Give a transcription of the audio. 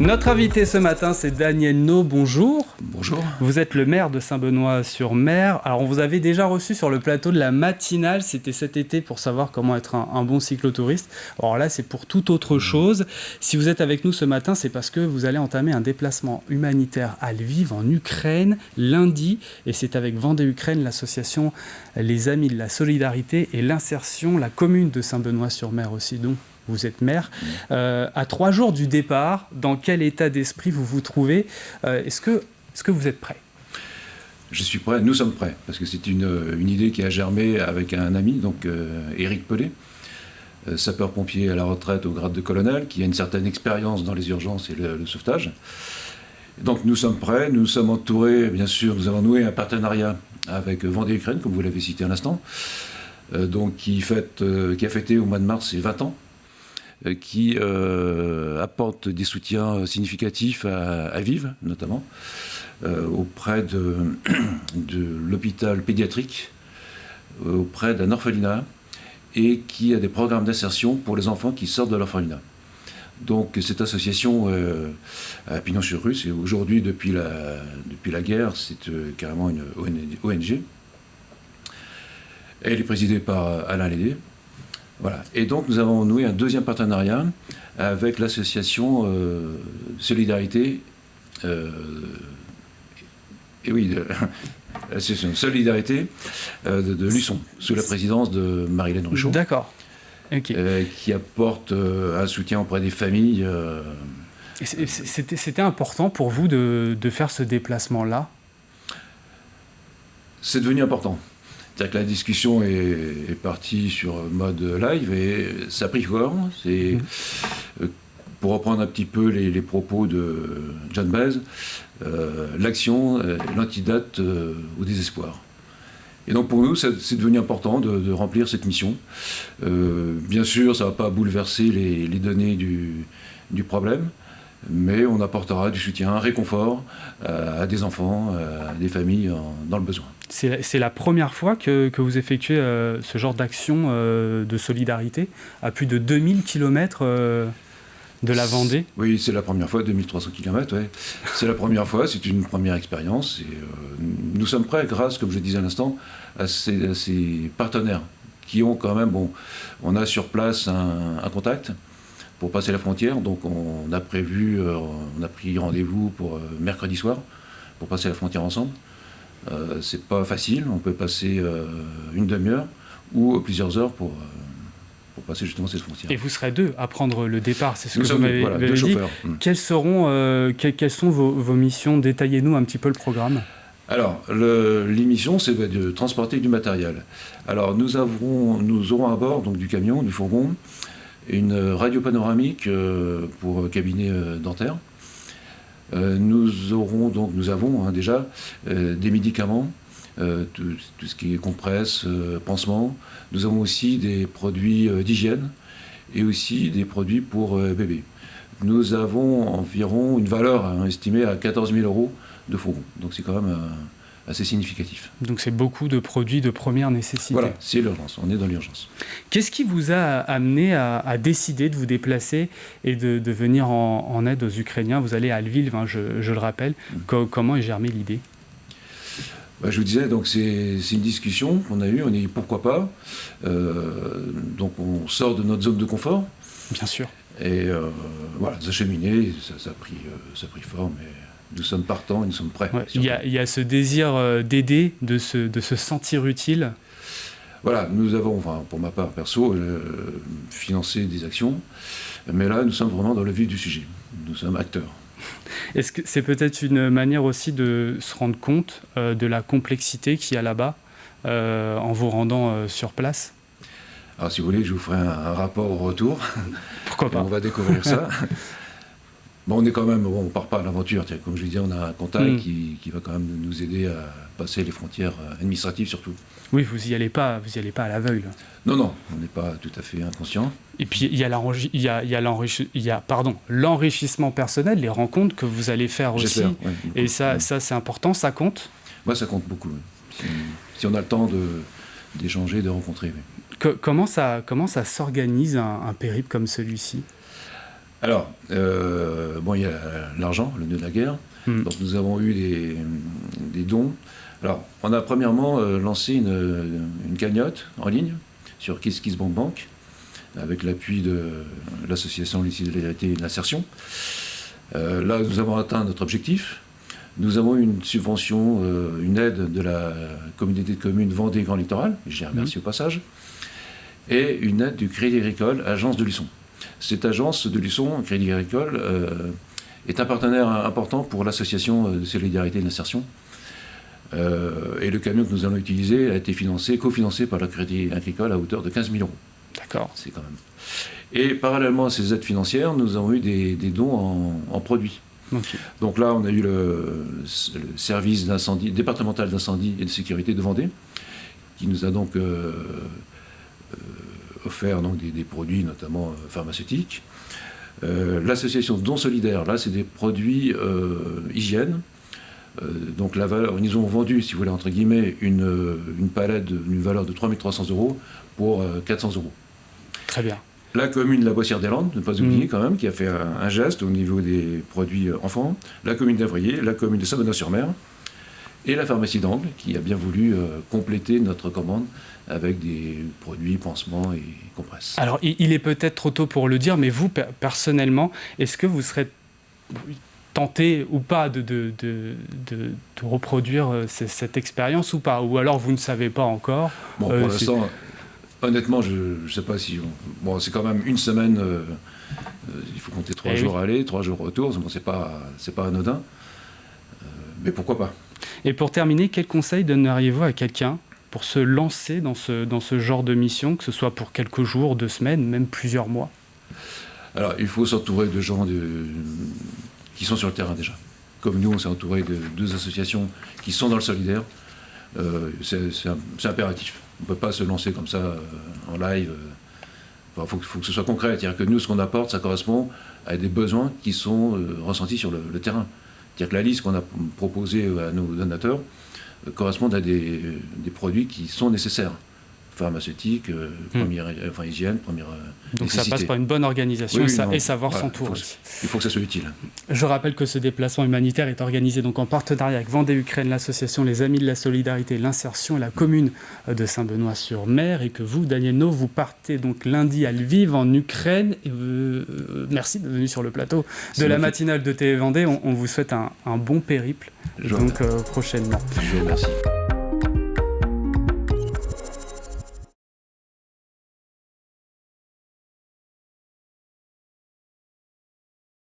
Notre invité ce matin, c'est Daniel Nau. Bonjour. Bonjour. Vous êtes le maire de Saint-Benoît-sur-Mer. Alors, on vous avait déjà reçu sur le plateau de la matinale. C'était cet été pour savoir comment être un bon cyclotouriste. Alors là, c'est pour toute autre chose. Si vous êtes avec nous ce matin, c'est parce que vous allez entamer un déplacement humanitaire à Lviv, en Ukraine, lundi. Et c'est avec Vendée Ukraine, l'association Les Amis de la Solidarité et l'Insertion, la commune de Saint-Benoît-sur-Mer aussi, donc. Vous êtes maire. À 3 jours du départ, dans quel état d'esprit vous vous trouvez ? Est-ce que vous êtes prêt ? Je suis prêt, nous sommes prêts, parce que c'est une idée qui a germé avec un ami, donc Éric Pellet, sapeur-pompier à la retraite au grade de colonel, qui a une certaine expérience dans les urgences et le sauvetage. Donc nous sommes prêts, nous sommes entourés, bien sûr, nous avons noué un partenariat avec Vendée Ukraine, comme vous l'avez cité à l'instant, donc qui a fêté au mois de mars ses 20 ans. Qui apporte des soutiens significatifs à Lviv, notamment, auprès de l'hôpital pédiatrique, auprès d'un orphelinat, et qui a des programmes d'insertion pour les enfants qui sortent de l'orphelinat. Donc cette association à Pignon-sur-Rue, c'est aujourd'hui, depuis la guerre, c'est carrément une ONG. Elle est présidée par Alain Lédé. Voilà. Et donc nous avons noué un deuxième partenariat avec l'association Solidarité, l'association Solidarité de Luçon, sous la présidence de Marie-Hélène Ruchot. D'accord. Okay. Qui apporte un soutien auprès des familles. C'était important pour vous de faire ce déplacement-là ? C'est devenu important. C'est-à-dire que la discussion est partie sur mode live et ça a pris corps. C'est, pour reprendre un petit peu les propos de John Baez, l'action, l'antidote au désespoir. Et donc pour nous, c'est devenu important de remplir cette mission. Bien sûr, ça ne va pas bouleverser les données du problème, mais on apportera du soutien, un réconfort à des enfants, à des familles dans le besoin. C'est la première fois que vous effectuez ce genre d'action de solidarité à plus de 2000 km de la Vendée ? Oui, c'est la première fois, 2300 km, ouais. C'est la première fois, c'est une première expérience. Et, nous sommes prêts grâce, comme je disais à l'instant, à ces partenaires qui ont quand même, on a sur place un contact pour passer la frontière. Donc on a pris rendez-vous pour mercredi soir pour passer la frontière ensemble. C'est pas facile, on peut passer une demi-heure ou plusieurs heures pour passer justement cette frontière. Et vous serez deux à prendre le départ, c'est ce nous que vous m'avez deux dit. Chauffeurs. Quelles sont vos missions ? Détaillez-nous un petit peu le programme. Alors, les missions, c'est de transporter du matériel. Alors, nous aurons à bord donc, du camion, du fourgon, une radio panoramique pour cabinet dentaire. Nous avons déjà des médicaments, tout ce qui est compresse, pansement. Nous avons aussi des produits d'hygiène et aussi des produits pour bébés. Nous avons environ une valeur estimée à 14 000 € de fourgon. Donc c'est quand même assez significatif. Donc c'est beaucoup de produits de première nécessité. Voilà, c'est l'urgence, on est dans l'urgence. Qu'est-ce qui vous a amené à décider de vous déplacer et de venir en aide aux Ukrainiens ? Vous allez à Lviv, je le rappelle. Comment est germée l'idée ? Je vous disais, donc c'est une discussion qu'on a eue, on a dit pourquoi pas. Donc on sort de notre zone de confort. Bien sûr. Et voilà, ça a cheminé, ça a pris forme. Et nous sommes partants et nous sommes prêts. Ouais, il y a ce désir d'aider, de se sentir utile. Voilà, nous avons, pour ma part perso, financé des actions, mais là nous sommes vraiment dans le vif du sujet. Nous sommes acteurs. Est-ce que c'est peut-être une manière aussi de se rendre compte de la complexité qu'il y a là-bas en vous rendant sur place ? Alors si vous voulez, je vous ferai un rapport au retour. Pourquoi pas ? On va découvrir ça. Bon, on est quand même, on part pas à l'aventure. Comme je vous disais, on a un contact qui va quand même nous aider à passer les frontières administratives surtout. Oui, vous y allez pas à l'aveugle. Non, on n'est pas tout à fait inconscient. Et puis il y a l'enrichissement personnel, les rencontres que vous allez faire aussi. Ouais, et ça c'est important, ça compte. Moi, ça compte beaucoup. Oui. Si on a le temps d'échanger, de rencontrer. Oui. Comment ça s'organise un périple comme celui-ci ? Alors, il y a l'argent, le nœud de la guerre. Donc nous avons eu des dons. Alors, on a premièrement lancé une cagnotte en ligne sur KissKissBankBank, avec l'appui de l'association Solidarité et de l'Insertion. Là, nous avons atteint notre objectif. Nous avons eu une subvention, une aide de la communauté de communes Vendée Grand Littoral, je les remercie au passage, et une aide du Crédit Agricole, agence de Luçon. Cette agence de Luçon, Crédit Agricole, est un partenaire important pour l'association de solidarité et d'insertion. Et le camion que nous allons utiliser a été cofinancé par le Crédit Agricole à hauteur de 15 000 euros. D'accord. C'est quand même. Et parallèlement à ces aides financières, nous avons eu des dons en produits. Okay. Donc là, on a eu le service départemental d'incendie et de sécurité de Vendée, qui nous a donc offert donc, des produits, notamment pharmaceutiques. L'association Dons Solidaires, là, c'est des produits hygiène. Donc la valeur, ils ont vendu, si vous voulez, entre guillemets, une palette d'une valeur de 3 300 euros pour 400 euros. Très bien. La commune de la Boissière-des-Landes, ne pas oublier quand même, qui a fait un geste au niveau des produits enfants. La commune d'Avrier, la commune de Saint-Benoît-sur-Mer et la pharmacie d'Angles, qui a bien voulu compléter notre commande avec des produits, pansements et compresses. Alors, il est peut-être trop tôt pour le dire, mais vous, personnellement, est-ce que vous serez tenté ou pas de reproduire cette expérience ou pas? Ou alors vous ne savez pas encore? Bon, pour l'instant, honnêtement, je ne sais pas si... Bon, c'est quand même une semaine, il faut compter 3 jours aller, 3 jours retour, bon, c'est pas anodin, mais pourquoi pas? Et pour terminer, quel conseil donneriez-vous à quelqu'un pour se lancer dans ce genre de mission, que ce soit pour quelques jours, 2 semaines, même plusieurs mois? Alors, il faut s'entourer de gens qui sont sur le terrain déjà. Comme nous, on s'est entouré de 2 associations qui sont dans le solidaire. C'est impératif. On ne peut pas se lancer comme ça en live. Il faut que ce soit concret. C'est-à-dire que nous, ce qu'on apporte, ça correspond à des besoins qui sont ressentis sur le terrain. C'est-à-dire que la liste qu'on a proposée à nos donateurs correspond à des produits qui sont nécessaires. Pharmaceutique, hygiène, première Donc nécessité. ça passe par une bonne organisation et savoir s'entourer. Il faut que ça soit utile. Je rappelle que ce déplacement humanitaire est organisé donc en partenariat avec Vendée-Ukraine, l'association Les Amis de la Solidarité et l'Insertion et la commune de Saint-Benoît-sur-Mer, et que vous, Daniel No, vous partez donc lundi à Lviv en Ukraine. Et merci d'être venu sur le plateau de la matinale de TV Vendée. On vous souhaite un bon périple prochainement. Je vous remercie.